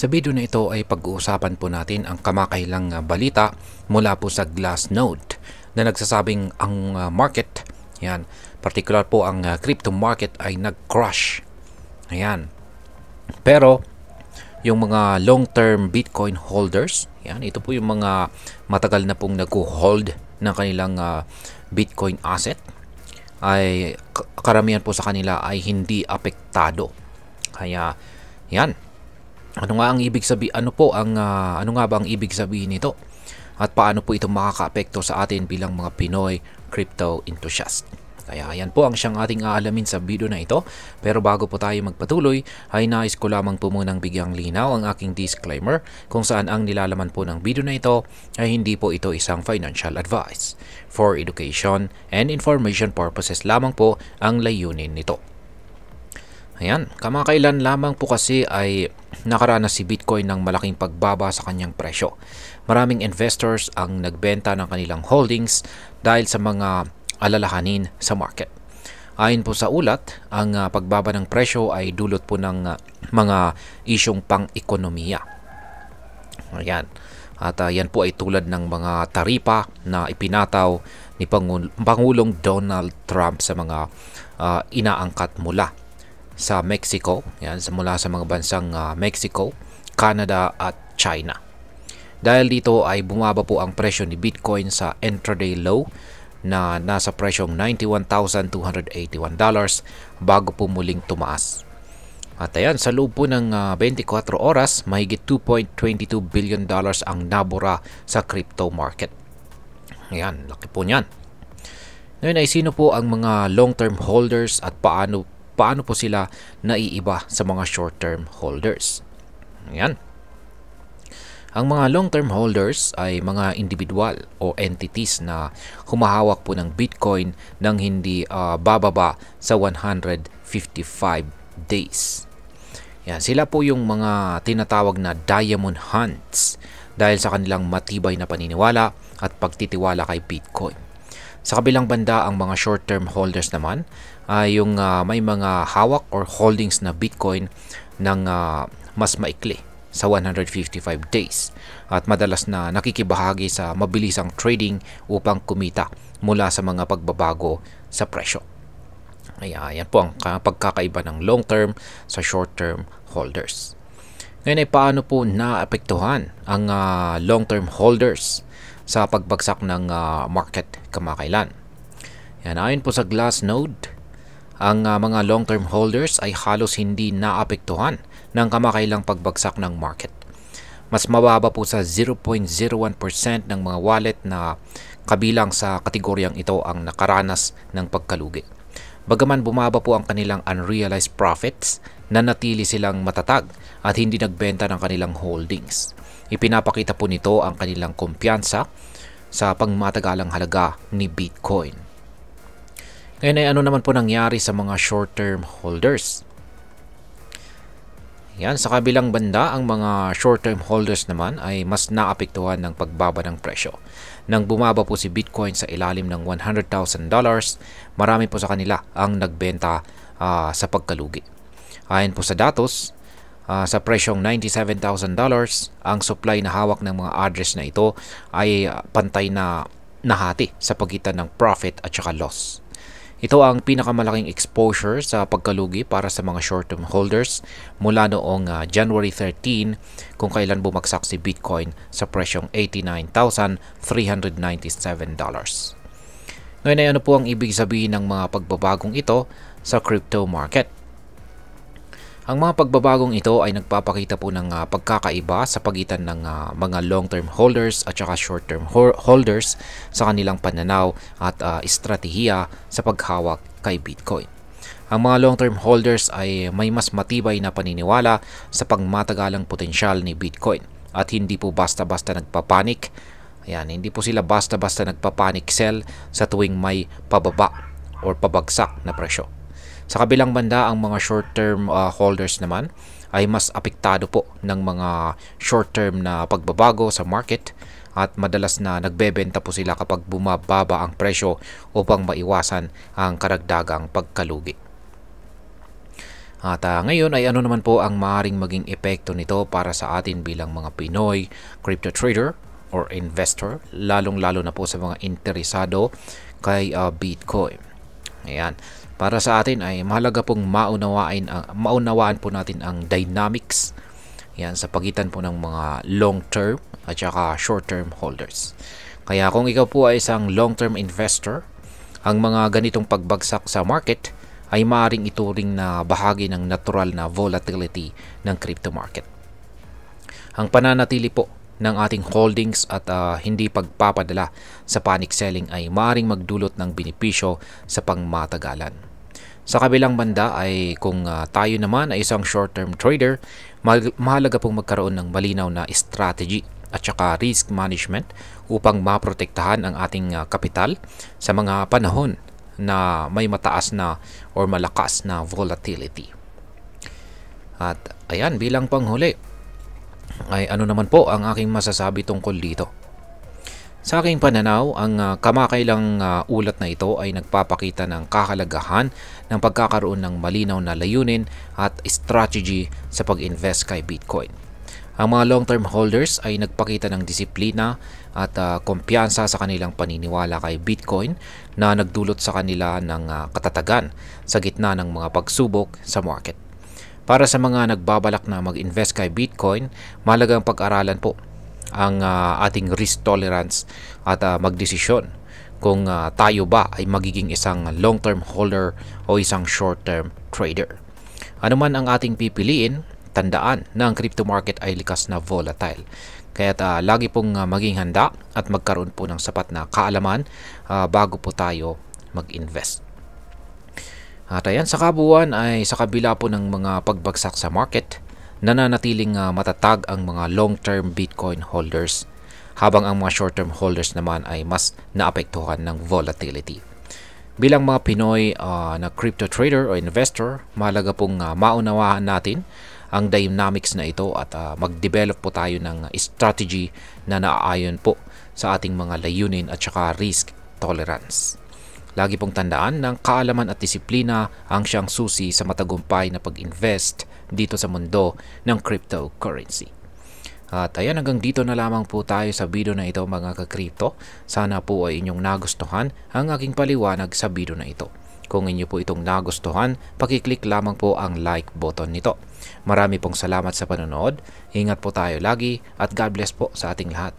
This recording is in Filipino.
Sa video na ito ay pag-uusapan po natin ang kamakailang balita mula po sa Glassnode na nagsasabing ang market, yan, particular po ang crypto market ay nag-crash. Ayan. Pero yung mga long-term Bitcoin holders, yan, ito po yung mga matagal na pong nag-hold ng kanilang Bitcoin asset, ay karamihan po sa kanila ay hindi apektado. Kaya yan. Ano nga ba ang ibig sabihin nito? At paano po ito makakaapekto sa atin bilang mga Pinoy crypto enthusiast? Kaya yan po ang siyang ating aalamin sa video na ito. Pero bago po tayo magpatuloy, ay nais ko lamang po munang bigyang linaw ang aking disclaimer kung saan ang nilalaman po ng video na ito ay hindi po ito isang financial advice. For education and information purposes lamang po ang layunin nito. Ayan, kamakailan lamang po kasi ay nakaranas si Bitcoin ng malaking pagbaba sa kanyang presyo. Maraming investors ang nagbenta ng kanilang holdings dahil sa mga alalahanin sa market. Ayon po sa ulat, ang pagbaba ng presyo ay dulot po ng mga isyong pang-ekonomiya. Ayan. At yan po ay tulad ng mga taripa na ipinataw ni Pangulong Donald Trump sa mga inaangkat mula sa Mexico, yan, mula sa mga bansang Mexico, Canada at China. Dahil dito ay bumaba po ang presyo ni Bitcoin sa intraday low na nasa presyong $91,281 bago po muling tumaas. At ayan, sa loob po ng 24 oras, mahigit $2.22 billion ang nabura sa crypto market. Ayan, laki po niyan. Ngayon ay sino po ang mga long-term holders at paano po sila naiiba sa mga short-term holders? Ayan. Ang mga long-term holders ay mga individual o entities na humahawak po ng Bitcoin nang hindi bababa sa 155 days. Yan, sila po yung mga tinatawag na diamond hands dahil sa kanilang matibay na paniniwala at pagtitiwala kay Bitcoin. Sa kabilang banda, ang mga short-term holders naman ay yung may mga hawak or holdings na Bitcoin ng mas maikli sa 155 days at madalas na nakikibahagi sa mabilisang trading upang kumita mula sa mga pagbabago sa presyo. Ayan po ang pagkakaiba ng long-term sa short-term holders. Ngayon ay paano po naapektuhan ang long-term holders sa pagbagsak ng market kamakailan? Yan, ayon po sa Glassnode, ang mga long-term holders ay halos hindi naapektuhan ng kamakailang pagbagsak ng market. Mas mababa po sa 0.01% ng mga wallet na kabilang sa kategoryang ito ang nakaranas ng pagkalugi. Bagaman bumaba po ang kanilang unrealized profits, nanatili silang matatag at hindi nagbenta ng kanilang holdings. Ipinapakita po nito ang kanilang kumpiyansa sa pangmatagalang halaga ni Bitcoin. Ngayon ay ano naman po nangyari sa mga short-term holders? Yan, sa kabilang banda, ang mga short-term holders naman ay mas naapektuhan ng pagbaba ng presyo. Nang bumaba po si Bitcoin sa ilalim ng $100,000, marami po sa kanila ang nagbenta sa pagkalugi. Ayon po sa datos, sa presyong $97,000, ang supply na hawak ng mga address na ito ay pantay na nahati sa pagitan ng profit at saka loss. Ito ang pinakamalaking exposure sa pagkalugi para sa mga short-term holders mula noong January 13 kung kailan bumagsak si Bitcoin sa presyong $89,397. Ngayon ay ano po ang ibig sabihin ng mga pagbabagong ito sa crypto market? Ang mga pagbabagong ito ay nagpapakita po ng pagkakaiba sa pagitan ng mga long-term holders at saka short-term holders sa kanilang pananaw at estratehiya sa paghawak kay Bitcoin. Ang mga long-term holders ay may mas matibay na paniniwala sa pangmatagalang potensyal ni Bitcoin at hindi po basta-basta nagpapanik. Ayan, hindi po sila basta-basta nagpapanik sell sa tuwing may pababa or pabagsak na presyo. Sa kabilang banda, ang mga short-term holders naman ay mas apektado po ng mga short-term na pagbabago sa market at madalas na nagbebenta po sila kapag bumababa ang presyo upang maiwasan ang karagdagang pagkalugi. At ngayon ay ano naman po ang maaaring maging epekto nito para sa atin bilang mga Pinoy crypto trader or investor, lalong-lalo na po sa mga interesado kay Bitcoin. Ayan. Para sa atin ay mahalaga pong maunawaan po natin ang dynamics yan sa pagitan po ng mga long-term at saka short-term holders. Kaya kung ikaw po ay isang long-term investor, ang mga ganitong pagbagsak sa market ay maaaring ituring na bahagi ng natural na volatility ng crypto market. Ang pananatili po ng ating holdings at hindi pagpapadala sa panic selling ay maaaring magdulot ng benepisyo sa pangmatagalan. Sa kabilang banda ay kung tayo naman ay isang short-term trader, mahalaga pong magkaroon ng malinaw na strategy at saka risk management upang maprotektahan ang ating kapital sa mga panahon na may mataas na or malakas na volatility. At ayan, bilang panghuli ay ano naman po ang aking masasabi tungkol dito. Sa aking pananaw, ang kamakailang ulat na ito ay nagpapakita ng kahalagahan ng pagkakaroon ng malinaw na layunin at strategy sa pag-invest kay Bitcoin. Ang mga long-term holders ay nagpakita ng disiplina at kumpiyansa sa kanilang paniniwala kay Bitcoin na nagdulot sa kanila ng katatagan sa gitna ng mga pagsubok sa market. Para sa mga nagbabalak na mag-invest kay Bitcoin, mahalagang pag-aralan po ang ating risk tolerance at magdesisyon kung tayo ba ay magiging isang long-term holder o isang short-term trader. Ano man ang ating pipiliin, tandaan na ang crypto market ay likas na volatile. Kaya lagi pong maging handa at magkaroon po ng sapat na kaalaman bago po tayo mag-invest. At ayan, sa kabuuan ay sa kabila po ng mga pagbagsak sa market, nananatiling matatag ang mga long-term Bitcoin holders, habang ang mga short-term holders naman ay mas naapektuhan ng volatility. Bilang mga Pinoy na crypto trader o investor, mahalaga pong maunawaan natin ang dynamics na ito at mag-develop po tayo ng strategy na naaayon po sa ating mga layunin at saka risk tolerance. Lagi pong tandaan ng kaalaman at disiplina ang siyang susi sa matagumpay na pag-invest dito sa mundo ng cryptocurrency. At ayan, hanggang dito na lamang po tayo sa video na ito mga ka-crypto. Sana po ay inyong nagustuhan ang aking paliwanag sa video na ito. Kung inyo po itong nagustuhan, pakiclick lamang po ang like button nito. Marami pong salamat sa panonood. Ingat po tayo lagi at God bless po sa ating lahat.